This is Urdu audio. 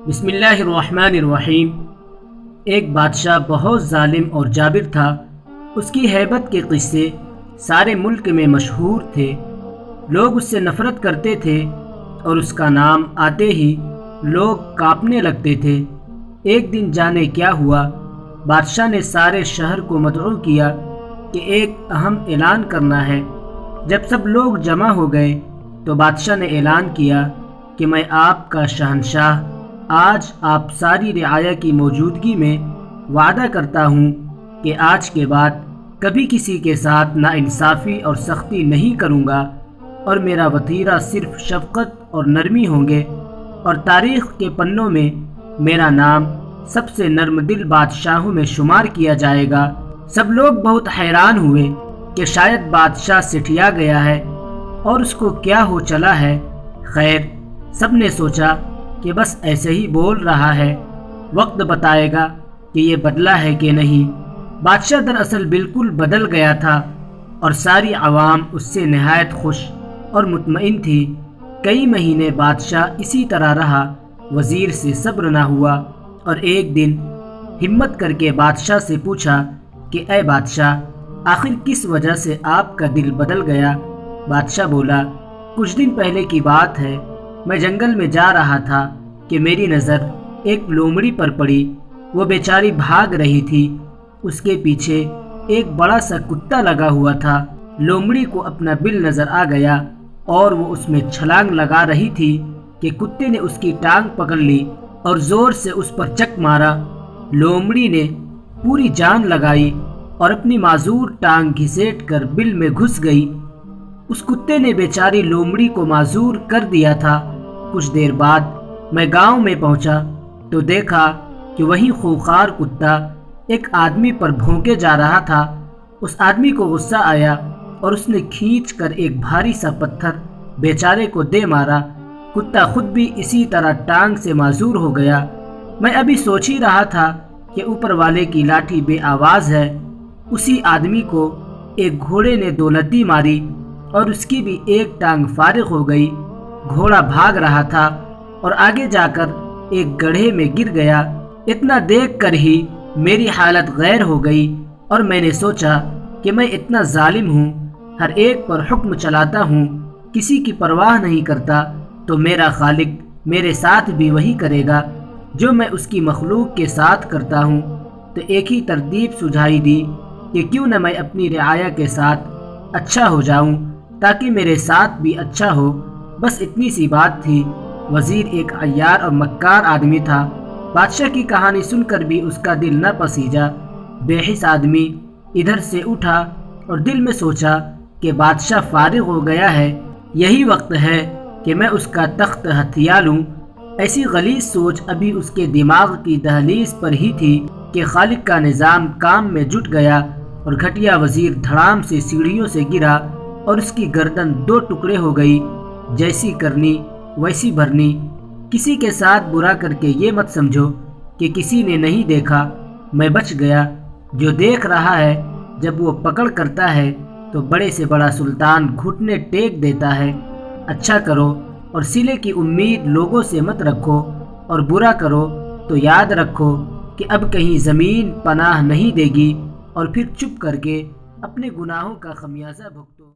بسم اللہ الرحمن الرحیم۔ ایک بادشاہ بہت ظالم اور جابر تھا۔ اس کی ہیبت کے قصے سارے ملک میں مشہور تھے۔ لوگ اس سے نفرت کرتے تھے اور اس کا نام آتے ہی لوگ کانپنے لگتے تھے۔ ایک دن جانے کیا ہوا، بادشاہ نے سارے شہر کو مدعو کیا کہ ایک اہم اعلان کرنا ہے۔ جب سب لوگ جمع ہو گئے تو بادشاہ نے اعلان کیا کہ میں آپ کا شہنشاہ آج آپ ساری رعایا کی موجودگی میں وعدہ کرتا ہوں کہ آج کے بعد کبھی کسی کے ساتھ ناانصافی اور سختی نہیں کروں گا، اور میرا وتیرہ صرف شفقت اور نرمی ہوں گے، اور تاریخ کے پنوں میں میرا نام سب سے نرم دل بادشاہوں میں شمار کیا جائے گا۔ سب لوگ بہت حیران ہوئے کہ شاید بادشاہ سٹھیا گیا ہے اور اس کو کیا ہو چلا ہے۔ خیر، سب نے سوچا کہ بس ایسے ہی بول رہا ہے، وقت بتائے گا کہ یہ بدلا ہے کہ نہیں۔ بادشاہ دراصل بالکل بدل گیا تھا اور ساری عوام اس سے نہایت خوش اور مطمئن تھی۔ کئی مہینے بادشاہ اسی طرح رہا، وزیر سے صبر نہ ہوا اور ایک دن ہمت کر کے بادشاہ سے پوچھا کہ اے بادشاہ، آخر کس وجہ سے آپ کا دل بدل گیا؟ بادشاہ بولا، کچھ دن پہلے کی بات ہے، میں جنگل میں جا رہا تھا کہ میری نظر ایک لومڑی پر پڑی۔ وہ بیچاری بھاگ رہی تھی، اس کے پیچھے ایک بڑا سا کتا لگا ہوا تھا۔ لومڑی کو اپنا بل نظر آ گیا اور وہ اس میں چھلانگ لگا رہی تھی کہ کتے نے اس کی ٹانگ پکڑ لی اور زور سے اس پر چک مارا۔ لومڑی نے پوری جان لگائی اور اپنی معذور ٹانگ گھسیٹ کر بل میں گھس گئی۔ اس کتے نے بیچاری لومڑی کو معذور کر دیا تھا۔ کچھ دیر بعد میں گاؤں میں پہنچا تو دیکھا کہ وہیں خوخار کتا ایک آدمی پر بھونکے جا رہا تھا۔ اس آدمی کو غصہ آیا اور اس نے کھینچ کر ایک بھاری سا پتھر بیچارے کو دے مارا۔ کتا خود بھی اسی طرح ٹانگ سے معذور ہو گیا۔ میں ابھی سوچ ہی رہا تھا کہ اوپر والے کی لاٹھی بے آواز ہے۔ اسی آدمی کو ایک گھوڑے نے دو لدی ماری اور اس کی بھی ایک ٹانگ فارغ ہو گئی۔ گھوڑا بھاگ رہا تھا اور آگے جا کر ایک گڑھے میں گر گیا۔ اتنا دیکھ کر ہی میری حالت غیر ہو گئی اور میں نے سوچا کہ میں اتنا ظالم ہوں، ہر ایک پر حکم چلاتا ہوں، کسی کی پرواہ نہیں کرتا، تو میرا خالق میرے ساتھ بھی وہی کرے گا جو میں اس کی مخلوق کے ساتھ کرتا ہوں۔ تو ایک ہی ترتیب سجھائی دی کہ کیوں نہ میں اپنی رعایا کے ساتھ اچھا ہو جاؤں تاکہ میرے ساتھ بھی اچھا ہو۔ بس اتنی سی بات تھی۔ وزیر ایک عیار اور مکار آدمی تھا۔ بادشاہ کی کہانی سن کر بھی اس کا دل نہ پسیجا۔ بے حس آدمی ادھر سے اٹھا اور دل میں سوچا کہ بادشاہ فارغ ہو گیا ہے، یہی وقت ہے کہ میں اس کا تخت ہتھیا لوں۔ ایسی غلیظ سوچ ابھی اس کے دماغ کی دہلیز پر ہی تھی کہ خالق کا نظام کام میں جٹ گیا اور گھٹیا وزیر دھڑام سے سیڑھیوں سے گرا اور اس کی گردن دو ٹکڑے ہو گئی۔ جیسی کرنی ویسی بھرنی۔ کسی کے ساتھ برا کر کے یہ مت سمجھو کہ کسی نے نہیں دیکھا، میں بچ گیا۔ جو دیکھ رہا ہے جب وہ پکڑ کرتا ہے تو بڑے سے بڑا سلطان گھٹنے ٹیک دیتا ہے۔ اچھا کرو اور صلے کی امید لوگوں سے مت رکھو، اور برا کرو تو یاد رکھو کہ اب کہیں زمین پناہ نہیں دے گی، اور پھر چپ کر کے اپنے گناہوں کا خمیازہ بھگتو۔